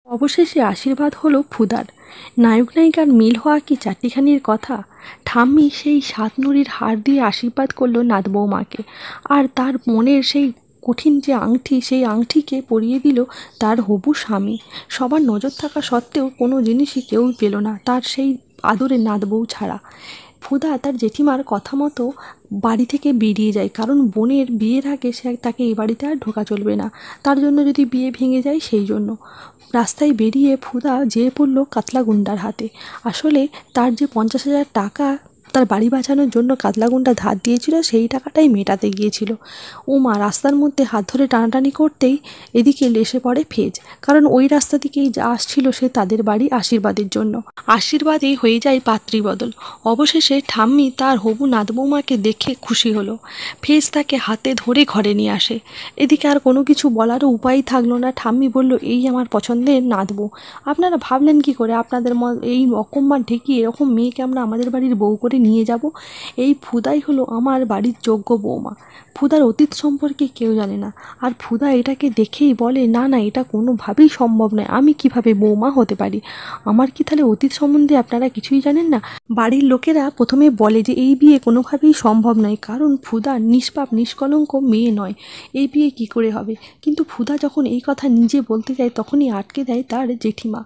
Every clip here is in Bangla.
অবশেষে আশীর্বাদ হলো ফুদার। নায়ক নায়িকার মিল হওয়া কি চারটিখানির কথা। ঠাম্মি সেই সাত নুড়ির হার দিয়ে আশীর্বাদ করলো নাত বৌমাকে, আর তার মনের সেই কঠিন যে আংটি, সেই আংটিকে পরিয়ে দিল তার হবু স্বামী। সবার নজর থাকা সত্ত্বেও কোনো জিনিসই কেউ পেল না তার সেই আদরের নাত বউ ছাড়া। ফুদা তার জেঠিমার কথা মতো বাড়ি থেকে বেরিয়ে যায়, কারণ বোনের বিয়ের আগে তাকে এই বাড়িতে আর ঢোকা চলবে না। তার জন্য যদি বিয়ে ভেঙে যায় সেই জন্য রাস্তায় বেরিয়ে ফুদা যেয়ে পড়ল কাতলা গুন্ডার হাতে। আসলে তার যে 50,000 টাকা তার বাড়ি বাঁচানোর জন্য কাতলা গুন্ডা ধার দিয়েছিল, সেই টাকাটাই মেটাতে গিয়েছিল। মা রাস্তার মধ্যে হাত ধরে টানাটানি করতেই এদিকে এসে পড়ে ফেজ, কারণ ওই রাস্তা থেকেই যা আসছিল সে তাদের বাড়ি আশীর্বাদের জন্য। আশীর্বাদেই হয়ে যায় পাত্রী বদল। অবশেষে ঠাম্মি তার হবু নাত বৌমাকে দেখে খুশি হলো। ফেজ তাকে হাতে ধরে ঘরে নিয়ে আসে। এদিকে আর কোনো কিছু বলারও উপায় থাকলো না। ঠাম্মি বলল, এই আমার পছন্দের নাত বউ। আপনারা ভাবলেন কি করে আপনাদের এই অকম্মার ঢেকি এরকম মেয়েকে আমরা আমাদের বাড়ির বউ করে নিয়ে যাব? এই ফুদাই হলো আমার বাড়ির যোগ্য বৌমা। ফুদার অতীত সম্পর্কে কেউ জানে না, আর ফুদা এটাকে দেখেই বলে, না না, এটা কোনোভাবেই সম্ভব নয়। আমি কিভাবে বৌমা হতে পারি? আমার কি তাহলে অতীত সম্বন্ধে আপনারা কিছুই জানেন না? বাড়ির লোকেরা প্রথমে বলে যে এই বিয়ে কোনোভাবেই সম্ভব নয়, কারণ ফুদা নিষ্পাপ নিষ্কলঙ্ক মেয়ে নয়, এই বিয়ে কি করে হবে? কিন্তু ফুদা যখন এই কথা নিজে বলতে যায় তখনই আটকে দেয় তার জেঠিমা।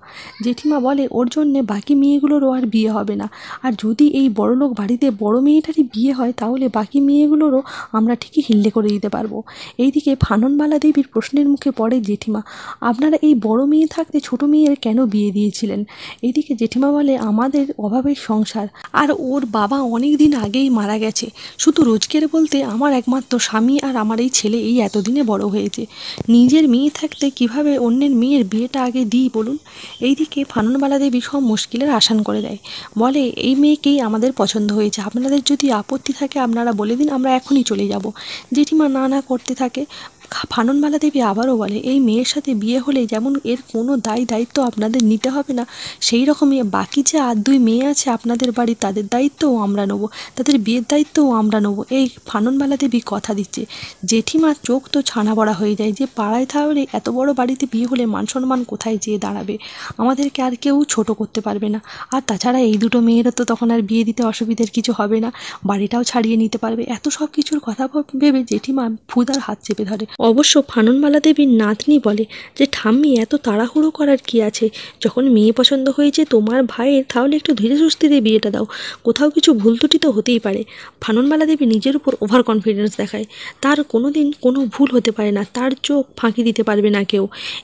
জেঠিমা বলে ওর জন্যে বাকি মেয়েগুলোরও আর বিয়ে হবে না, আর যদি এই বড়লোক বাড়িতে বড় মেয়েটারই বিয়ে হয় তাহলে বাকি মেয়েগুলোরও আমরা ঠিকই হিল্লে করে দিতে পারবো। এইদিকে ফাননবালা দেবীর প্রশ্নের মুখে পড়ে জেঠিমা, আপনারা এই বড় মেয়ে থাকতে ছোট মেয়ের কেন বিয়ে দিয়েছিলেন? এইদিকে জেঠিমা বলে, আমাদের অভাবের সংসার, আর ওর বাবা অনেক দিন আগেই মারা গেছে। শুধু রোজগার বলতে আমার একমাত্র স্বামী আর আমার এই ছেলে এই এতদিনে বড় হয়েছে। নিজের মেয়ে থাকতে কিভাবে অন্যের মেয়ের বিয়েটা আগে দিই বলুন? এইদিকে ফাননবালা দেবী সব মুশকিলের আসান করে দেয়। বলে, এই মেয়েকেই আমাদের পছন্দ হয়েছে, আপনাদের যদি আপত্তি থাকে আপনারা বলে দিন, আমরা এখনই চলে যাব। জেঠিমা না না করতে থাকে। ফাননবালা দেবী আবারও বলে, এই মেয়ের সাথে বিয়ে হলে যেমন এর কোনো দায়িত্ব আপনাদের নিতে হবে না, সেই রকমই বাকি যে আর 2 মেয়ে আছে আপনাদের বাড়ি, তাদের দায়িত্বও আমরা নেব, তাদের বিয়ের দায়িত্বও আমরা নেব। এই ফাননবালা দেবী কথা দিচ্ছে। জেঠিমার চোখ তো ছানা বড়া হয়ে যায়, যে পাড়ায় তাহলে এত বড় বাড়িতে বিয়ে হলে মান সম্মান কোথায় যেয়ে দাঁড়াবে? আমাদেরকে আর কেউ ছোট করতে পারবে না। আর তাছাড়া এই দুটো মেয়েরও তো তখন আর বিয়ে দিতে অসুবিধার কিছু হবে না, বাড়িটাও ছাড়িয়ে নিতে পারবে। এত সব কিছুর কথা ভেবে জেঠিমা ফুদার হাত চেপে ধরে। অবশ্য ফাননবালা দেবীর নাতনি বলে যে, ঠাম্মি এত তাড়াহুড়ো করার কি আছে? যখন মেয়ে পছন্দ হয়েছে তোমার ভাইয়ের, তাহলে একটু ধীরে সুস্থিরে বিয়েটা দাও, কোথাও কিছু ভুল ত্রুটি তো হতেই পারে। ফাননবালা দেবী নিজের উপর ওভার কনফিডেন্স দেখায়, তার কোনো দিন কোনো ভুল হতে পারে না, তার চোখ ফাঁকি দিতে পারবে না কেউ।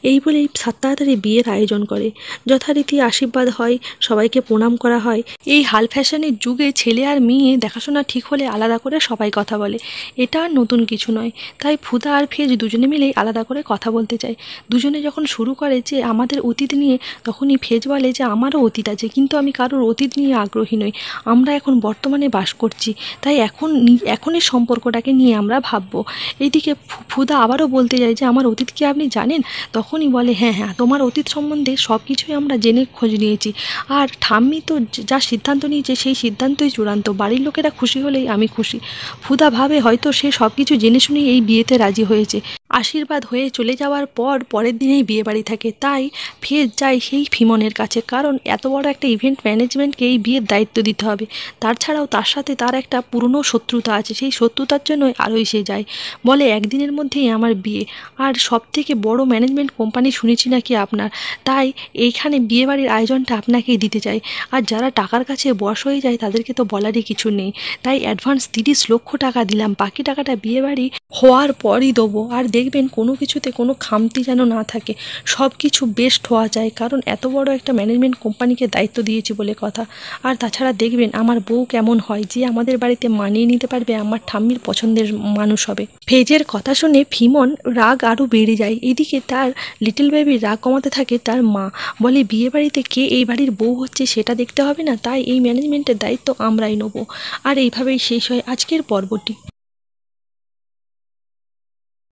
এই বলেই তাড়াতাড়ি বিয়ের আয়োজন করে। যথারীতি আশীর্বাদ হয়, সবাইকে প্রণাম করা হয়। এই হাল ফ্যাশনের যুগে ছেলে আর মেয়ে দেখাশোনা ঠিক হলে আলাদা করে সবাই কথা বলে, এটা আর নতুন কিছু নয়। তাই ফুদা আর ফেজ দুজনে মিলেই আলাদা করে কথা বলতে চায়। দুজনে যখন শুরু করে যে আমাদের অতীত নিয়ে, তখনই ফেজ বলে যে আমারও অতীত আছে, কিন্তু আমি কারোর অতীত নিয়ে আগ্রহী নই, আমরা এখন বর্তমানে বাস করছি, তাই এখনের সম্পর্কটাকে নিয়ে আমরা ভাববো। এইদিকে ফুদা আবারও বলতে যায় যে আমার অতীত কি আপনি জানেন? তখনই বলে, হ্যাঁ হ্যাঁ, তোমার অতীত সম্বন্ধে সব কিছুই আমরা জেনে খোঁজ নিয়েছি, আর ঠাম্মি তো যা সিদ্ধান্ত নিয়েছে সেই সিদ্ধান্তই চূড়ান্ত, বাড়ির লোকেরা খুশি হলেই আমি খুশি। ফুদা ভাবে হয়তো সে সব কিছু জেনে শুনেই এই বিয়েতে রাজি হয়েছে। আশীর্বাদ হয়ে চলে যাওয়ার পরের দিনেই বিয়ে বাড়ি থাকে, তাই ফেজ যায় সেই ফিমনের কাছে, কারণ এত বড় একটা ইভেন্ট ম্যানেজমেন্টকে এই বিয়ের দায়িত্ব দিতে হবে। তাছাড়াও তার সাথে তার একটা পুরনো শত্রুতা আছে, সেই শত্রুতার জন্যই আরোই সে যায়। বলে, একদিনের মধ্যেই আমার বিয়ে, আর সব থেকে বড় ম্যানেজমেন্ট কোম্পানি শুনেছি নাকি আপনার, তাই এইখানে বিয়ে বাড়ির আয়োজনটা আপনাকেই দিতে চাই। আর যারা টাকার কাছে বশ হয়ে যায় তাদেরকে তো বলারই কিছু নেই, তাই অ্যাডভান্স 30 লক্ষ টাকা দিলাম, বাকি টাকাটা বিয়ে বাড়ি হওয়ার পরই দেবো। আর দেখবেন কোনো কিছুতে কোনো খামতি যেন না থাকে, সব কিছু বেস্ট হওয়া যায়, কারণ এত বড় একটা ম্যানেজমেন্ট কোম্পানিকে দায়িত্ব দিয়েছি বলে কথা। আর তাছাড়া দেখবেন আমার বউ কেমন হয়, যে আমাদের বাড়িতে মানিয়ে নিতে পারবে, আমার ঠাম্মির পছন্দের মানুষ হবে। ফেজের কথা শুনে ফিমন রাগ আরও বেড়ে যায়। এদিকে তার লিটল বেবির রাগ কমাতে থাকে তার মা। বলে, বিয়ে বাড়িতে কে এই বাড়ির বউ হচ্ছে সেটা দেখতে হবে না, তাই এই ম্যানেজমেন্টের দায়িত্ব আমরাই নেবো। আর এইভাবেই শেষ হয় আজকের পর্বটি।